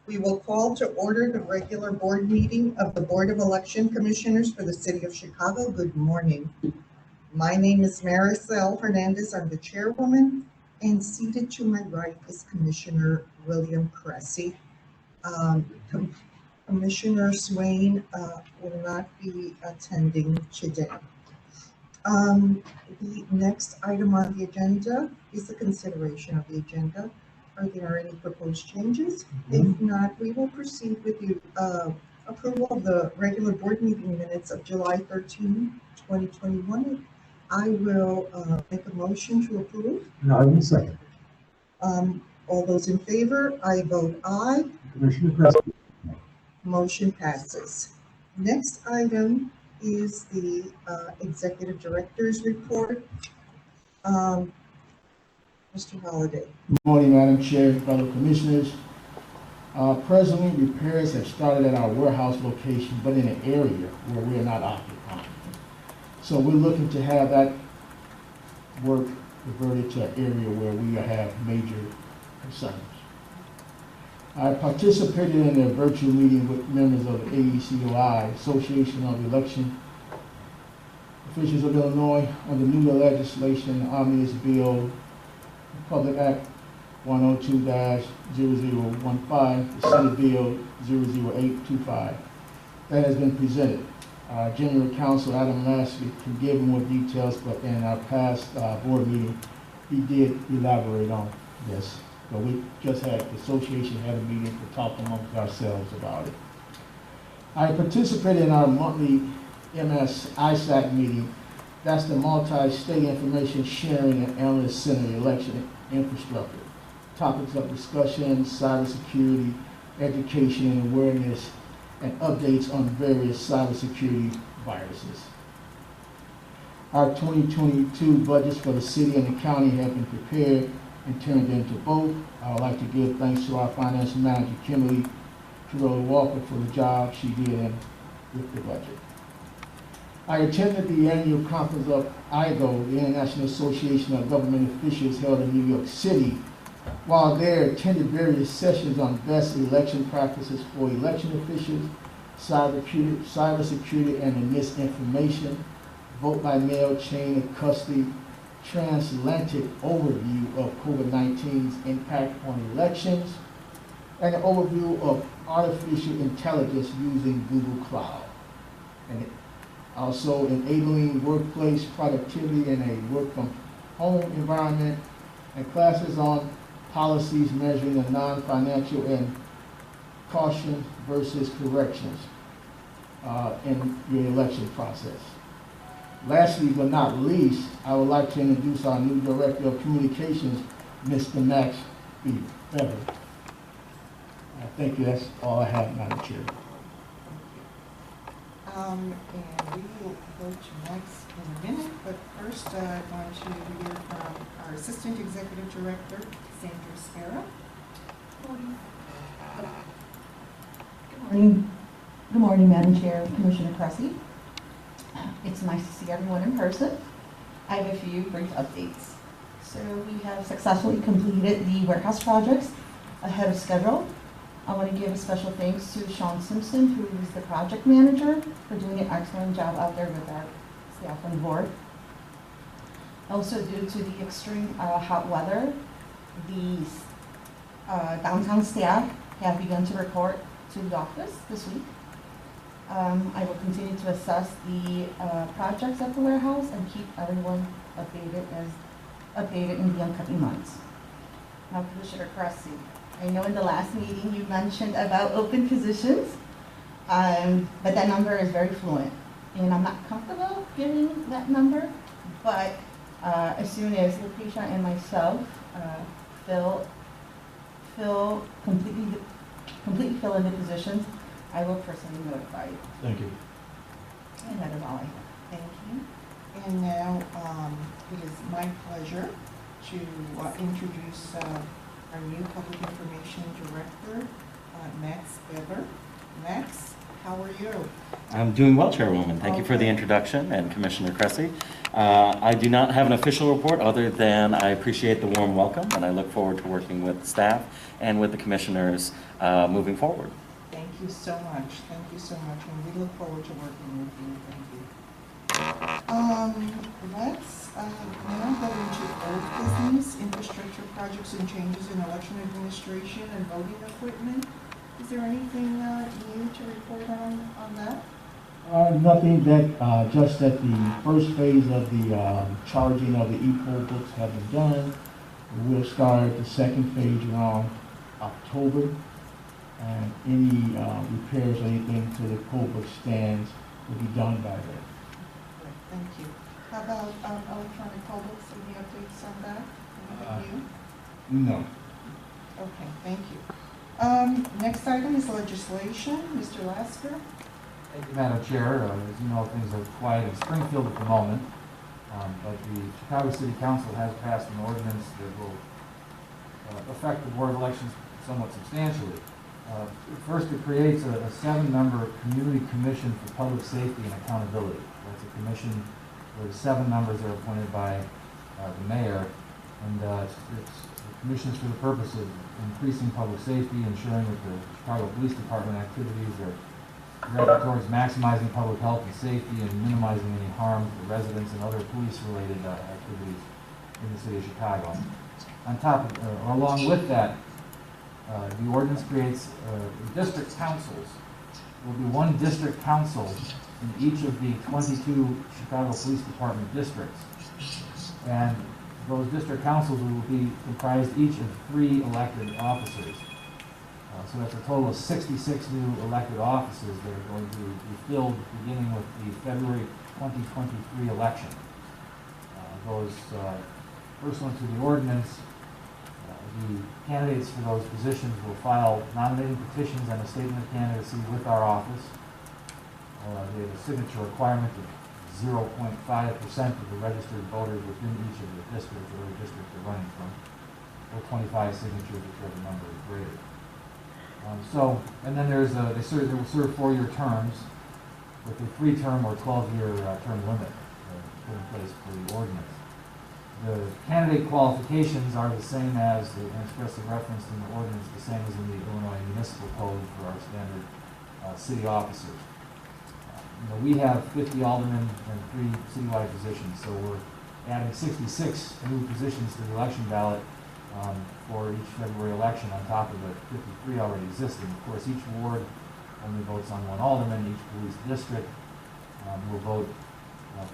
We will call to order the regular board meeting of the Board of Election Commissioners for the City of Chicago. Good morning. My name is Maricel Hernandez. I'm the chairwoman, and seated to my right is Commissioner William Cressy. Commissioner Swain will not be attending today. The next item on the agenda is the consideration of the agenda. Are there any proposed changes? If not, we will proceed with the approval of the regular board meeting minutes of July 13, 2021. I will make a motion to approve. No, I will second. All those in favor, I vote aye. Commissioner Cressy. Motion passes. Next item is the Executive Director's report. Mr. Holliday. Good morning, Madam Chair, fellow commissioners. Presently, repairs have started at our warehouse location, but in an area where we are not occupying. So we're looking to have that work diverted to an area where we have major concerns. I participated in a virtual meeting with members of the AECOI, Association of Election Officials of Illinois, on the new legislation, Omnibus Bill, Public Act 102-0015, the Senate Bill 00825, that has been presented. General Counsel Adam Lasky can give more details, but in our past board meeting, he did elaborate on this. But we just had, the association had a meeting to talk amongst ourselves about it. I participated in our monthly MS ISAC meeting. That's the Multi-State Information Sharing and Analyst Center Election Infrastructure. Topics of discussion, cybersecurity, education and awareness, and updates on various cybersecurity viruses. Our 2022 budgets for the city and the county have been prepared and turned into both. I would like to give thanks to our finance manager, Kimberly Carroll Walker, for the job she did with the budget. I attended the annual conference of IGO, the International Association of Government Officials, held in New York City. While there, attended various sessions on best election practices for election officials, cybersecurity and the misinformation, vote by mail, chain of custody, transatlantic overview of COVID-19's impact on elections, and an overview of artificial intelligence using Google Cloud. And also enabling workplace productivity in a work from home environment, and classes on policies measuring the non-financial and caution versus corrections in your election process. Lastly but not least, I would like to introduce our new Director of Communications, Mr. Max B. Bever. Thank you. That's all I have, Madam Chair. And we will go to next in a minute, but first I want to hear from our Assistant Executive Director, Sandra Spera. Good morning, Madam Chair, Commissioner Cressy. It's nice to see everyone in person. I have a few brief updates. So we have successfully completed the warehouse projects ahead of schedule. I want to give a special thanks to Sean Simpson, who is the project manager, for doing an excellent job out there with our staff on board. Also, due to the extreme hot weather, the downtown staff have begun to report to the office this week. I will continue to assess the projects at the warehouse and keep everyone updated in the upcoming months. Now, Commissioner Cressy, I know in the last meeting you mentioned about open positions, but that number is very fluent, and I'm not comfortable giving that number, but as soon as Lucretia and myself completely fill in the positions, I will personally notify you. Thank you. And that is all I have. Thank you. And now it is my pleasure to introduce our new Public Information Director, Max Bever. Max, how are you? I'm doing well, Chairwoman. Thank you for the Okay. introduction, and Commissioner Cressy. I do not have an official report other than I appreciate the warm welcome, and I look forward to working with staff and with the commissioners moving forward. Thank you so much. Thank you so much, and we look forward to working with you. Thank you. Let's now go into old business, infrastructure projects and changes in election administration and voting equipment. Is there anything new to report on that? Nothing that, just that the first phase of the charging of the e-poll books have been done. We'll start the second phase around October. And any repairs or anything to the poll book stands will be done by then. Great, thank you. How about electronic poll books? Any updates on that? Anything new? No. Okay, thank you. Next item is legislation. Mr. Lasker? Thank you, Madam Chair. As you know, things are quiet in Springfield at the moment, but the Chicago City Council has passed an ordinance that will affect the Board of Elections somewhat substantially. First, it creates a 7-member Community Commission for Public Safety and Accountability. That's a commission where the 7 members are appointed by the mayor, and it's commissions for the purpose of increasing public safety, ensuring that the Chicago Police Department activities are directed towards maximizing public health and safety and minimizing any harm to residents and other police-related activities in the city of Chicago. On top of, or along with that, the ordinance creates district councils. There will be one district council in each of the 22 Chicago Police Department districts. And those district councils will be comprised each of 3 elected officers. So that's a total of 66 new elected offices that are going to be filled beginning with the February 2023 election. Those pursuant to the ordinance, the candidates for those positions will file nominating petitions and a statement of candidacy with our office. They have a signature requirement of 0.5% of the registered voters within each of the districts, or the district they're running from, or 25 signatures, whichever number is greater. And then there's they will serve 4-year terms with a 3-term or 12-year term limit put in place for the ordinance. The candidate qualifications are the same as, and expressly referenced in the ordinance, the same as in the Illinois Municipal Code for our standard city officers. We have 50 aldermen and 3 citywide positions, so we're adding 66 new positions to the election ballot for each February election on top of the 53 already existing. Of course, each ward only votes on 1 alderman. Each police district will vote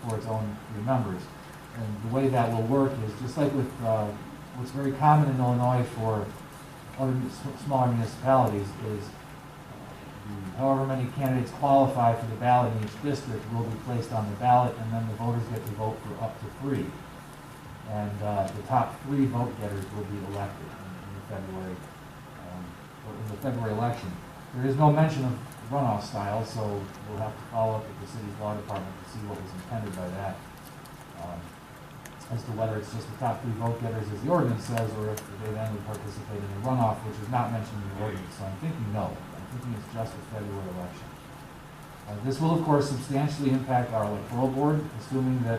for its own 3 members. And the way that will work is just like with what's very common in Illinois for other smaller municipalities is however many candidates qualify for the ballot in each district will be placed on the ballot, and then the voters get to vote for up to 3. And the top 3 vote getters will be elected in the February election. There is no mention of runoff style, so we'll have to follow up with the city's law department to see what was intended by that. As to whether it's just the top 3 vote getters, as the ordinance says, or if they then would participate in the runoff, which is not mentioned in the ordinance. So I'm thinking no. I'm thinking it's just the February election. This will, of course, substantially impact our electoral board, assuming that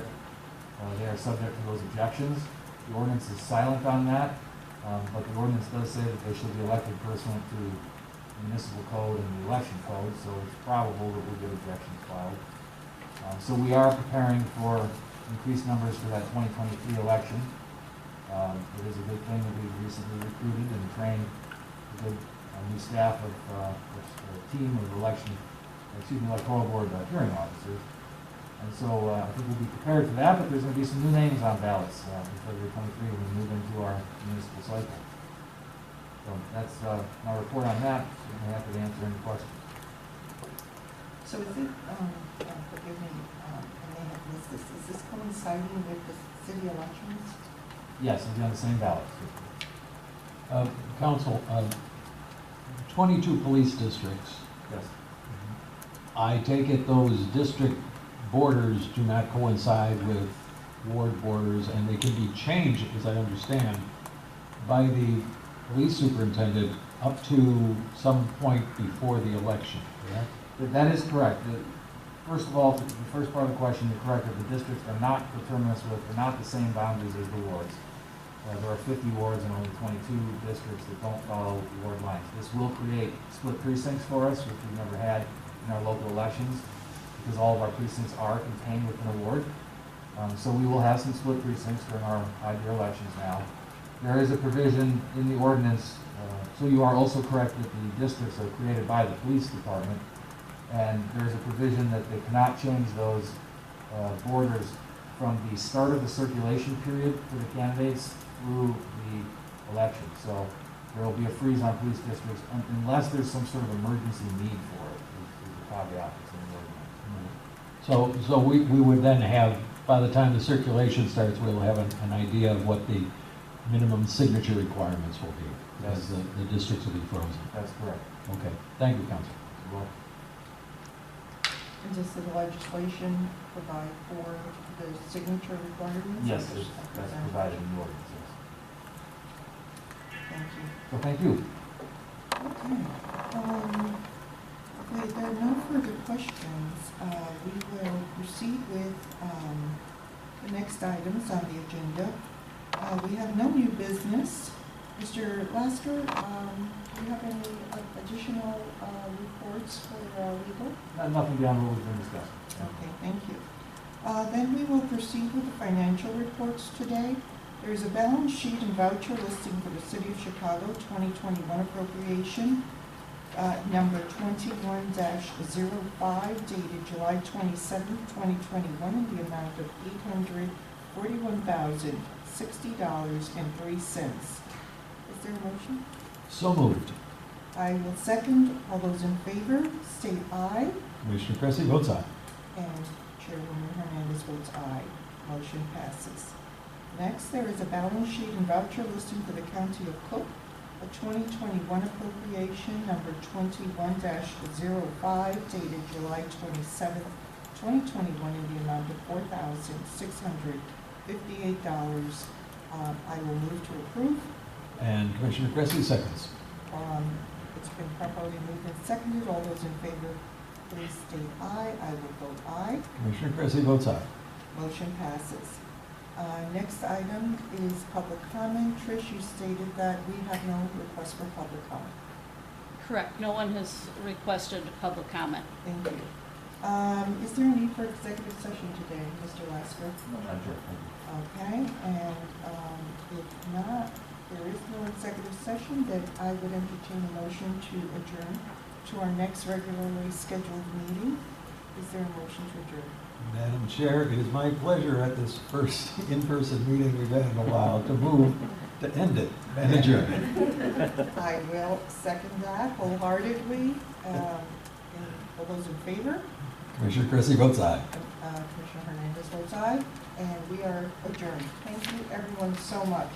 they are subject to those objections. The ordinance is silent on that, but the ordinance does say that they should be elected pursuant to the municipal code and the election code, so it's probable that we'll get objections filed. So we are preparing for increased numbers for that 2023 election. It is a good thing that we've recently recruited and trained a good new staff of a team of electoral board hearing officers. And so I think we'll be prepared for that, but there's going to be some new names on ballots in February 23 when we move into our municipal cycle. So that's my report on that. I'm happy to answer any questions. So is it, forgive me, I may have missed this, is this coinciding with the city elections? Yes, it'll be on the same ballot. Council, 22 police districts. Yes. I take it those district borders do not coincide with ward borders, and they can be changed, as I understand, by the police superintendent up to some point before the election, correct? That is correct. First of all, the first part of the question, you're correct, that the districts are not coterminous with, they're not the same boundaries as the wards. There are 50 wards and only 22 districts that don't follow ward lines. This will create split precincts for us, which we've never had in our local elections, because all of our precincts are contained within a ward. So we will have some split precincts during our odd-year elections now. There is a provision in the ordinance, so you are also correct that the districts are created by the police department, and there is a provision that they cannot change those borders from the start of the circulation period for the candidates through the election. So there will be a freeze on police districts unless there's some sort of emergency need for it, is the caveat that's in the ordinance. So we would then have, by the time the circulation starts, we'll have an idea of what the minimum signature requirements will be, as the districts will be frozen. That's correct. Okay, thank you, Council. Well, And does the legislation provide for the signature requirements? yes, that's provided in the ordinance, yes. Thank you. So thank you. Okay. If there are no further questions, we will proceed with the next items on the agenda. We have no new business. Mr. Lasker, do you have any additional reports for legal? Nothing beyond what we've been discussing. Okay, thank you. Then we will proceed with the financial reports today. There is a balance sheet and voucher listing for the City of Chicago 2021 appropriation, number 21-05, dated July 27, 2021, in the amount of $841,060.03. Is there a motion? So moved. I will second. All those in favor, state aye. Commissioner Cressy votes aye. And Chairwoman Hernandez votes aye. Motion passes. Next, there is a balance sheet and voucher listing for the County of Cook, a 2021 appropriation number 21-05, dated July 27, 2021, in the amount of $4,658. I will move to approve. And Commissioner Cressy seconds. It's been properly moved and seconded. All those in favor, please state aye. I will vote aye. Commissioner Cressy votes aye. Motion passes. Next item is public comment. Trish, you stated that we have no request for public comment. Correct. No one has requested public comment. Thank you. Is there a need for executive session today, Mr. Lasker? No, Madam Chair, thank you. Okay, and if not, there is no executive session, then I would entertain a motion to adjourn to our next regularly scheduled meeting. Is there a motion to adjourn? Madam Chair, it is my pleasure at this first in-person meeting we've had in a while to move to end it and adjourn. I will second that wholeheartedly. And all those in favor? Commissioner Cressy votes aye. Commissioner Hernandez votes aye, and we are adjourned. Thank you, everyone, so much.